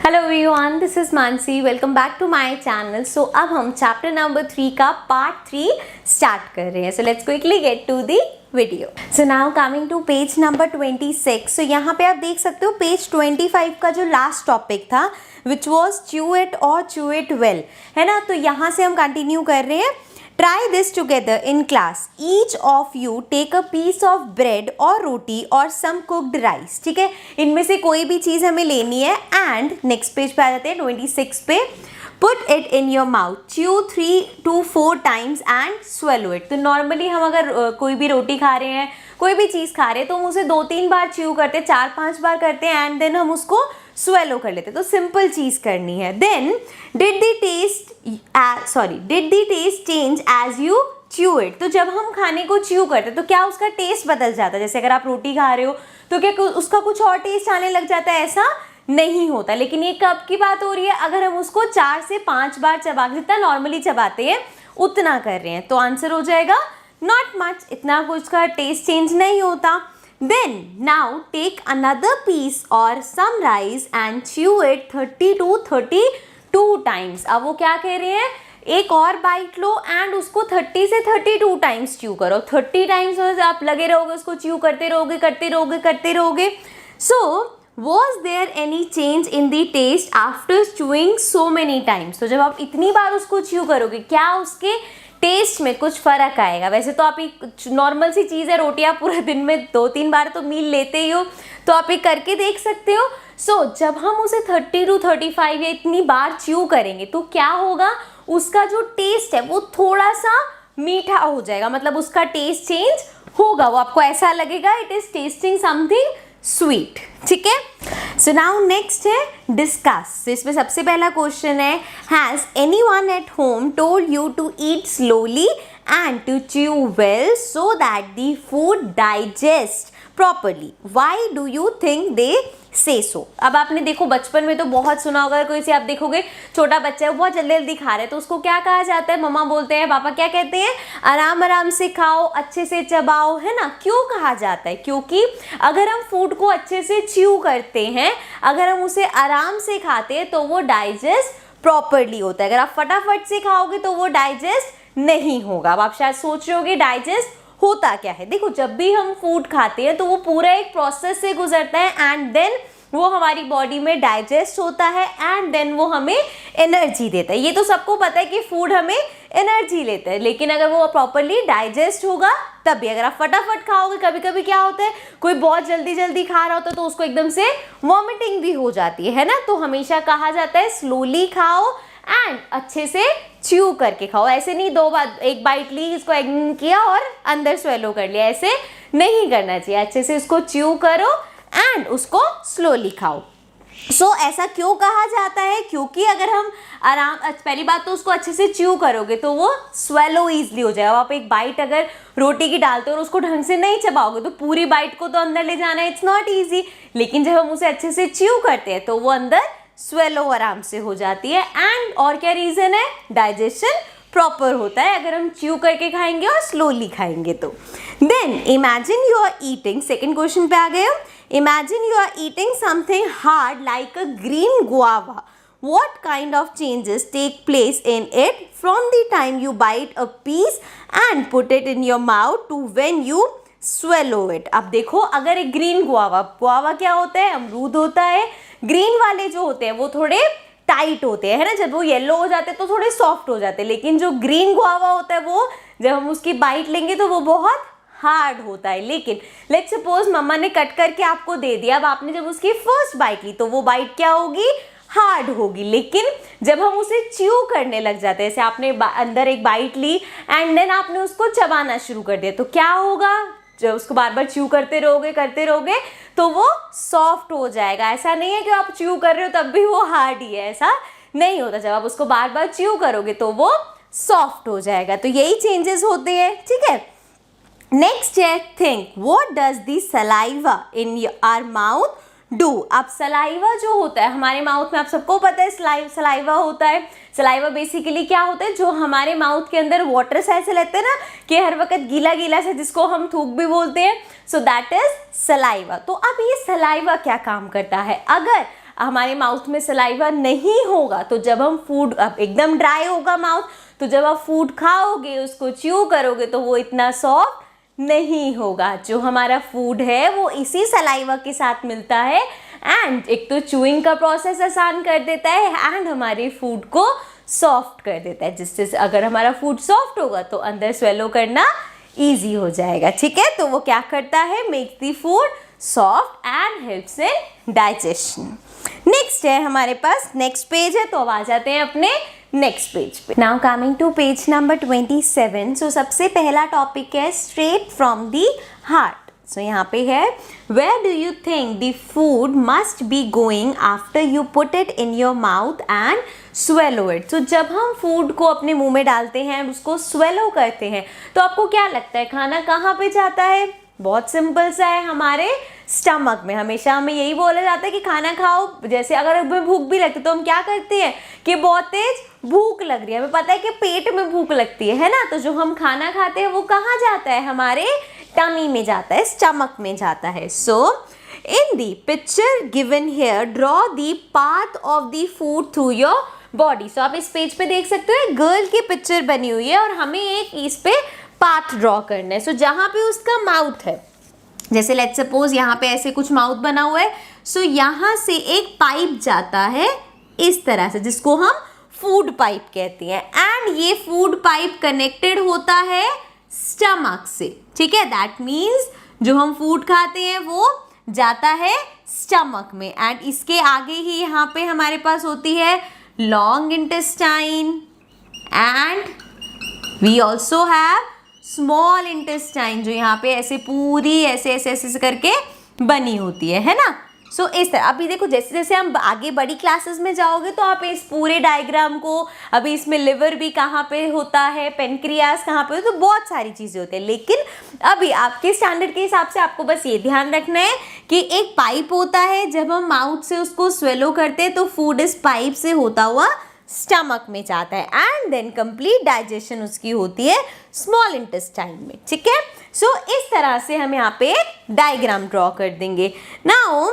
Hello everyone, this is Mansi. Welcome back to my channel. So अब हम chapter number 3 का part 3 start कर रहे हैं। So let's quickly get to the video. So now coming to page number 26। सो यहाँ पे आप देख सकते हो पेज 25 का जो लास्ट टॉपिक था विच वॉज च्यू इट और च्यू इट वेल, है ना। तो यहाँ से हम कंटिन्यू कर रहे हैं। Try this together in class. Each of you take a piece of bread or roti or some cooked rice. ठीक है, इनमें से कोई भी चीज़ हमें लेनी है। एंड नेक्स्ट पेज पे आ जाते हैं 26 पे। Put it in your mouth. Chew 3 to 4 times and swallow it. तो नॉर्मली हम अगर कोई भी रोटी खा रहे हैं, कोई भी चीज़ खा रहे हैं, तो हम उसे 2-3 बार च्यू करते हैं, 4-5 बार करते हैं एंड देन हम उसको स्वेलो कर लेते हैं। तो सिंपल चीज़ करनी है। Then did the taste change as you chew it. तो जब हम खाने को च्यू करते हैं तो क्या उसका टेस्ट बदल जाता है? जैसे अगर आप रोटी खा रहे हो तो क्या उसका कुछ और टेस्ट आने लग जाता है? ऐसा नहीं होता। लेकिन ये कब की बात हो रही है? अगर हम उसको 4 से 5 बार चबा, जितना नॉर्मली चबाते हैं उतना कर रहे हैं। तो आंसर हो जाएगा नॉट मच, इतना कुछ का टेस्ट चेंज नहीं होता। Then now take another piece or some rice and chew it 30 to 32 times. अब वो क्या कह रहे हैं? एक और बाइट लो एंड उसको 30 से 32 टाइम्स च्यू करो। 30 टाइम्स आप लगे रहोगे, उसको च्यू करते रहोगे। So was there any change in the taste after chewing so many times? तो जब आप इतनी बार उसको च्यू करोगे, क्या उसके टेस्ट में कुछ फ़र्क आएगा? वैसे तो आप एक नॉर्मल सी चीज़ है, रोटी आप पूरे दिन में 2-3 बार तो मील लेते ही हो, तो आप ये करके देख सकते हो। सो जब हम उसे 30 to 35 या इतनी बार च्यू करेंगे तो क्या होगा? उसका जो टेस्ट है वो थोड़ा सा मीठा हो जाएगा, मतलब उसका टेस्ट चेंज होगा। वो आपको ऐसा लगेगा it is tasting something sweet. ठीक है। सो नाउ नेक्स्ट है डिस्कस। इसमें सबसे पहला क्वेश्चन है, has anyone at home told you to eat slowly and to chew well so that the food digest properly? Why do you think they say so? अब आपने देखो बचपन में तो बहुत सुना होगा, कोई से आप देखोगे छोटा बच्चा है वो बहुत जल्दी जल्दी खा रहे हैं तो उसको क्या कहा जाता है? मम्मा बोलते हैं, पापा क्या कहते हैं? आराम आराम से खाओ, अच्छे से चबाओ, है ना। क्यों कहा जाता है? क्योंकि अगर हम फूड को अच्छे से च्यू करते हैं, अगर हम उसे आराम से खाते हैं तो वो डाइजेस्ट प्रॉपरली होता है। अगर आप फटाफट से खाओगे तो वो डाइजेस्ट नहीं होगा। अब आप शायद सोच रहे होगे डाइजेस्ट होता क्या है? देखो, जब भी हम फूड खाते हैं तो वो पूरा एक प्रोसेस से गुजरता है एंड देन वो हमारी बॉडी में डाइजेस्ट होता है एंड देन वो हमें एनर्जी देता है। ये तो सबको पता है कि फूड हमें एनर्जी लेता है, लेकिन अगर वो प्रॉपरली डाइजेस्ट होगा तभी। अगर आप फटाफट खाओगे, कभी कभी क्या होता है, कोई बहुत जल्दी जल्दी खा रहा होता है तो उसको एकदम से वॉमिटिंग भी हो जाती है ना। तो हमेशा कहा जाता है स्लोली खाओ एंड अच्छे से च्यू करके खाओ। ऐसे नहीं एक बाइट ली, इसको किया और अंदर स्वेलो कर लिया, ऐसे नहीं करना चाहिए। अच्छे से इसको च्यू करो एंड उसको स्लोली खाओ। सो ऐसा क्यों कहा जाता है? क्योंकि अगर हम पहली बात तो उसको अच्छे से च्यू करोगे तो वो स्वेलो ईजिली हो जाएगा। आप एक बाइट अगर रोटी की डालते हो और उसको ढंग से नहीं चबाओगे तो पूरी बाइट को तो अंदर ले जाना इट्स नॉट ईजी। लेकिन जब हम उसे अच्छे से च्यू करते हैं तो वो अंदर स्वेलो आराम से हो जाती है। एंड और क्या रीज़न है? डाइजेशन प्रॉपर होता है अगर हम च्यू करके खाएंगे और स्लोली खाएंगे तो। Then imagine you are eating, second question पे आ गए हम। Imagine you are eating something hard like a green guava. What kind of changes take place in it from the time you bite a piece and put it in your mouth to when you swallow it? अब देखो, अगर एक green guava क्या होता है? अमरूद होता है। ग्रीन वाले जो होते हैं वो थोड़े टाइट होते हैं, है ना। जब वो येलो हो जाते हैं तो थोड़े सॉफ्ट हो जाते हैं। लेकिन जो ग्रीन गुआवा होता है वो जब हम उसकी बाइट लेंगे तो वो बहुत हार्ड होता है। लेकिन लेट्स सपोज मम्मा ने कट करके आपको दे दिया, अब आपने जब उसकी फर्स्ट बाइट ली तो वो बाइट क्या होगी? हार्ड होगी। लेकिन जब हम उसे च्यू करने लग जाते हैं, जैसे आपने अंदर एक बाइट ली एंड देन आपने उसको चबाना शुरू कर दिया, तो क्या होगा? जब उसको बार बार च्यू करते रहोगे तो वो सॉफ्ट हो जाएगा। ऐसा नहीं है कि आप च्यू कर रहे हो तब भी वो हार्ड ही है, ऐसा नहीं होता। जब आप उसको बार बार च्यू करोगे तो वो सॉफ्ट हो जाएगा। तो यही चेंजेस होते हैं। ठीक है। नेक्स्ट है think, what does the saliva in our mouth do? अब सलाइवा जो होता है हमारे माउथ में, आप सबको पता है सलाइवा होता है। सलाइवा बेसिकली क्या होता है? जो हमारे माउथ के अंदर वाटर सा ऐसे लगता है ना कि हर वक्त गीला गीला से, जिसको हम थूक भी बोलते हैं। So that is saliva. तो अब ये सलाइवा क्या काम करता है? अगर हमारे माउथ में सलाइवा नहीं होगा, तो जब हम फूड, अब एकदम ड्राई होगा माउथ, तो जब आप फूड खाओगे, उसको च्यू करोगे, तो वो इतना सॉफ्ट नहीं होगा। जो हमारा फूड है वो इसी सलाइवा के साथ मिलता है, एंड एक तो च्यूइंग का प्रोसेस आसान कर देता है एंड हमारे फूड को सॉफ्ट कर देता है, जिससे अगर हमारा फूड सॉफ्ट होगा तो अंदर स्वेलो करना ईजी हो जाएगा। ठीक है, तो वो क्या करता है, make the food soft and helps in digestion. Next है हमारे पास, नेक्स्ट पेज है, तो अब आ जाते हैं अपने नेक्स्ट पेज पे। Now coming to page number 27। So सबसे पहला टॉपिक है straight from the heart. So यहाँ पे है, where do you think the food must be going after you put it in your mouth and swallow it. तो जब हम food को अपने मुंह में डालते हैं और उसको स्वेलो करते हैं, तो आपको क्या लगता है खाना कहाँ पे जाता है? बहुत सिंपल सा है, हमारे स्टमक में। हमेशा हमें यही बोला जाता है कि खाना खाओ, जैसे अगर हमें भूख भी लगती है तो हम क्या करते हैं कि बहुत तेज भूख लग रही है, हमें पता है कि पेट में भूख लगती है ना, तो जो हम खाना खाते हैं वो कहाँ जाता है? हमारे टमी में जाता है, स्टमक में जाता है। So in the picture given here, draw the path of the food through your body. So आप इस पेज पे देख सकते हो, गर्ल की पिक्चर बनी हुई है और हमें एक इस पे पाथ ड्रॉ करना है। सो जहाँ पे उसका माउथ है, जैसे लेट्स सपोज यहाँ पे ऐसे कुछ माउथ बना हुआ है, सो यहाँ से एक पाइप जाता है इस तरह से, जिसको हम फूड पाइप कहते हैं, एंड ये फूड पाइप कनेक्टेड होता है स्टमक से। ठीक है, दैट मीन्स जो हम फूड खाते हैं वो जाता है स्टमक में, एंड इसके आगे ही यहाँ पे हमारे पास होती है long intestine, and we also have small intestine, जो यहाँ पे ऐसे पूरी ऐसे ऐसे ऐसे करके बनी होती है ना। सो इस तरह, अभी देखो जैसे जैसे हम आगे बड़ी क्लासेस में जाओगे तो आप इस पूरे डायग्राम को, अभी इसमें लिवर भी कहाँ पे होता है, पेनक्रियास कहाँ पे, तो बहुत सारी चीज़ें होती है, लेकिन अभी आपके स्टैंडर्ड के हिसाब से आपको बस ये ध्यान रखना है कि एक पाइप होता है, जब हम माउथ से उसको स्वेलो करते हैं तो फूड इस पाइप से होता हुआ स्टमक में जाता है, एंड देन कंप्लीट डाइजेशन उसकी होती है स्मॉल इंटेस्टाइन में। ठीक है, सो इस तरह से हम यहाँ पे डायग्राम ड्रॉ कर देंगे। नाउ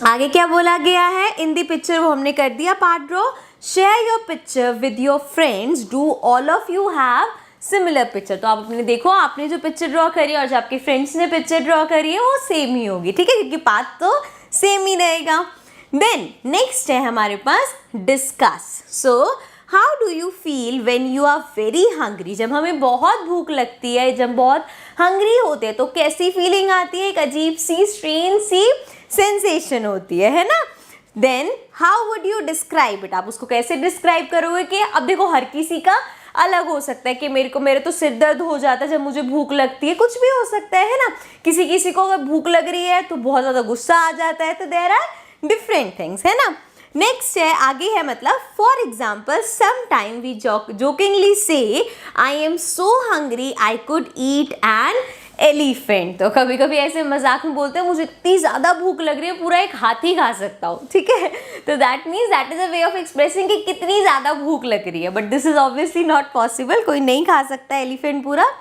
आगे क्या बोला गया है इन दी पिक्चर, वो हमने कर दिया part draw. Share your picture with your friends, do all of you have similar picture. तो आप अपने देखो, आपने जो पिक्चर ड्रॉ करी है और जो आपके फ्रेंड्स ने पिक्चर ड्रॉ करी है वो सेम ही होगी। ठीक है, क्योंकि पाथ तो सेम ही रहेगा। देन नेक्स्ट है हमारे पास discuss. So how do you feel when you are very hungry? जब हमें बहुत भूख लगती है, जब बहुत हंग्री होते हैं, तो कैसी फीलिंग आती है? एक अजीब सी स्ट्रेन सी सेंसेशन होती है ना। Then how would you describe it? आप उसको कैसे डिस्क्राइब करोगे? कि अब देखो हर किसी का अलग हो सकता है कि मेरे तो सिर दर्द हो जाता है जब मुझे भूख लगती है, कुछ भी हो सकता है ना। किसी किसी को अगर भूख लग रही है तो बहुत ज़्यादा गुस्सा आ जाता है, तो देयर आर डिफरेंट थिंग्स, है ना। नेक्स्ट है, आगे है मतलब for example sometime we jokingly say I am so hungry I could eat an elephant. तो कभी कभी ऐसे मजाक में बोलते हैं मुझे इतनी ज़्यादा भूख लग रही है पूरा एक हाथी खा सकता हूँ। ठीक है, तो that means that is a way of expressing कि कितनी ज़्यादा भूख लग रही है, but this is obviously not possible, कोई नहीं खा सकता एलिफेंट पूरा।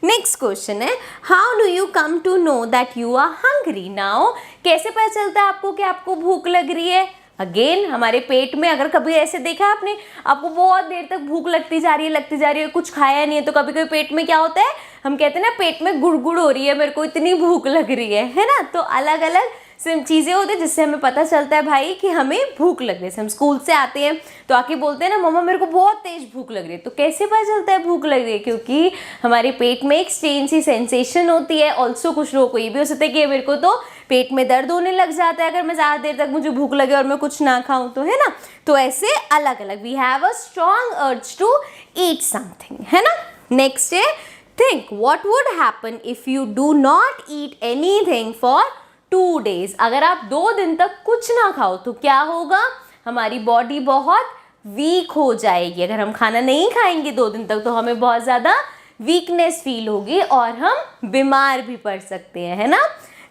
नेक्स्ट क्वेश्चन है, how do you come to know that you are hungry? Now कैसे पता चलता है आपको कि आपको भूख लग रही है? अगेन हमारे पेट में, अगर कभी ऐसे देखा आपने, आपको बहुत देर तक भूख लगती जा रही है, कुछ खाया नहीं है, तो कभी कभी पेट में क्या होता है, हम कहते हैं ना पेट में गुड़गुड़ हो रही है, मेरे को इतनी भूख लग रही है ना। तो अलग अलग चीज़ें होती है जिससे हमें पता चलता है भाई कि हमें भूख लग रही है। हम स्कूल से आते हैं तो आके बोलते हैं ना मम्मा मेरे को बहुत तेज भूख लग रही है, तो कैसे पता चलता है भूख लग रही है? क्योंकि हमारे पेट में एक स्ट्रेन सी सेंसेशन होती है। ऑल्सो कुछ लोगों को ये भी हो सकता है कि मेरे को तो पेट में दर्द होने लग जाता है अगर मैं ज़्यादा देर तक मुझे भूख लगे और मैं कुछ ना खाऊं तो, है ना। तो ऐसे अलग अलग we have a strong urge to eat something, है ना। नेक्स्ट है, think what would happen if you do not eat anything for 2 days। अगर आप 2 दिन तक कुछ ना खाओ तो क्या होगा? हमारी बॉडी बहुत वीक हो जाएगी। अगर हम खाना नहीं खाएंगे 2 दिन तक तो हमें बहुत ज़्यादा वीकनेस फील होगी और हम बीमार भी पड़ सकते हैं, है ना।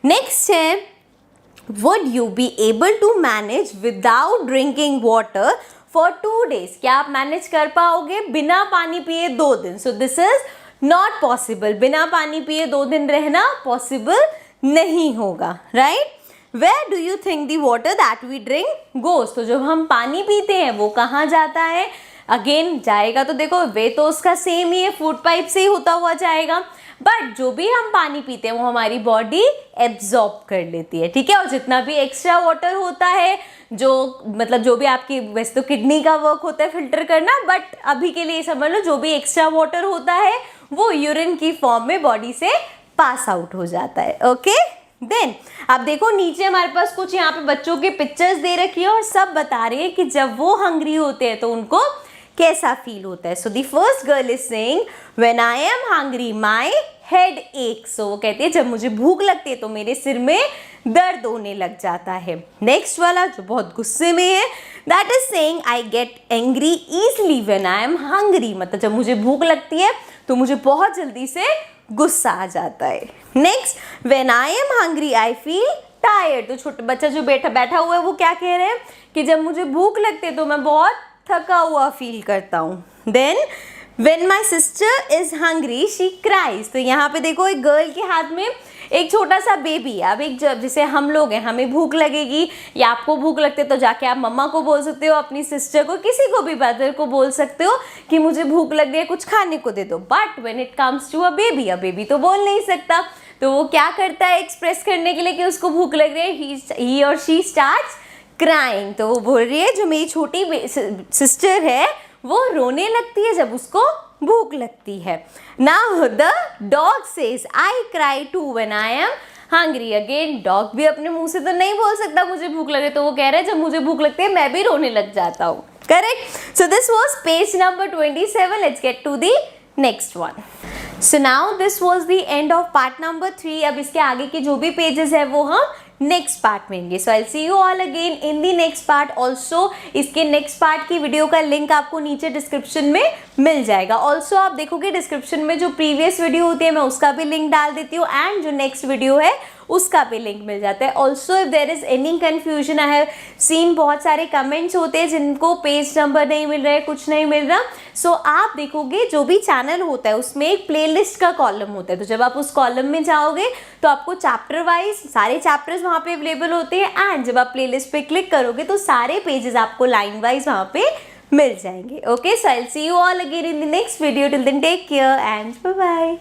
नेक्स्ट है, would you be able to manage without drinking water for 2 days? क्या आप मैनेज कर पाओगे बिना पानी पिए 2 दिन? So this is not possible. बिना पानी पिए 2 दिन रहना पॉसिबल नहीं होगा, right. Where do you think the water that we drink goes? तो जब हम पानी पीते हैं वो कहाँ जाता है? अगेन जाएगा तो देखो वे तो उसका सेम ही है, फूड पाइप से ही होता हुआ जाएगा, बट जो भी हम पानी पीते हैं वो हमारी बॉडी एब्जॉर्ब कर लेती है, ठीक है। और जितना भी एक्स्ट्रा वाटर होता है, जो मतलब जो भी आपकी वैसे तो किडनी का वर्क होता है फिल्टर करना, बट अभी के लिए समझ लो जो भी एक्स्ट्रा वाटर होता है वो यूरिन की फॉर्म में बॉडी से पास आउट हो जाता है। ओके, देन अब देखो नीचे हमारे पास कुछ यहाँ पे बच्चों के पिक्चर्स दे रखी है और सब बता रहे हैं कि जब वो हंग्री होते हैं तो उनको कैसा फील होता है। So the first girl is saying when I am hungry my head एक। सो वो कहती है जब मुझे भूख लगती है तो मेरे सिर में दर्द होने लग जाता है। नेक्स्ट वाला जो बहुत गुस्से में है, that is saying I get angry easily when I am hungry. मतलब जब मुझे भूख लगती है तो मुझे बहुत जल्दी से गुस्सा आ जाता है। Next, when I am hungry I feel tired. तो छोटा बच्चा जो बैठा हुआ है वो क्या कह रहे हैं कि जब मुझे भूख लगती है तो मैं बहुत थका हुआ फील करता हूँ। Then when my sister is hungry she cries. तो यहाँ पे देखो एक गर्ल के हाथ में एक छोटा सा बेबी है। अब एक जैसे हम लोग हैं, हमें भूख लगेगी या आपको भूख लगती है तो जाके आप मम्मा को बोल सकते हो, अपनी सिस्टर को, किसी को भी ब्रदर को बोल सकते हो कि मुझे भूख लग रही है, कुछ खाने को दे दो। But when it comes to a baby तो बोल नहीं सकता, तो वो क्या करता है एक्सप्रेस करने के लिए कि उसको भूख लग रही है, ही और शी स्टार्ट्स क्राइंग। तो वो बोल रही है जो मेरी छोटी सिस्टर है वो रोने लगती है जब उसको भूख लगती है। Now the dog says I cry too when I am hungry. Again dog भी अपने मुंह से तो नहीं बोल सकता मुझे भूख लगे, तो वो कह रहा है जब मुझे भूख लगती है मैं भी रोने लग जाता हूँ। Correct. So this was page number 27. Let's get to the next one. So now this was the end of part number 3. अब इसके आगे के जो भी पेजेस है वो हम नेक्स्ट पार्ट में लेंगे. So I see you all again in the next part. Also इसके नेक्स्ट पार्ट की वीडियो का लिंक आपको नीचे डिस्क्रिप्शन में मिल जाएगा. ऑल्सो आप देखोगे डिस्क्रिप्शन में जो प्रीवियस वीडियो होती है मैं उसका भी लिंक डाल देती हूँ, एंड जो नेक्स्ट वीडियो है उसका भी लिंक मिल जाता है. Also if there is any confusion, I have seen बहुत सारे कमेंट्स होते हैं जिनको पेज नंबर नहीं मिल रहा है, कुछ नहीं मिल रहा. सो आप देखोगे जो भी चैनल होता है उसमें एक प्लेलिस्ट का कॉलम होता है, तो जब आप उस कॉलम में जाओगे तो आपको चैप्टर वाइज सारे चैप्टर्स वहाँ पे अवेलेबल होते हैं, एंड जब आप प्लेलिस्ट पे क्लिक करोगे तो सारे पेजेस आपको लाइन वाइज वहाँ पे मिल जाएंगे. Okay, so I will see you all again in the next video. Till then take care and bye bye.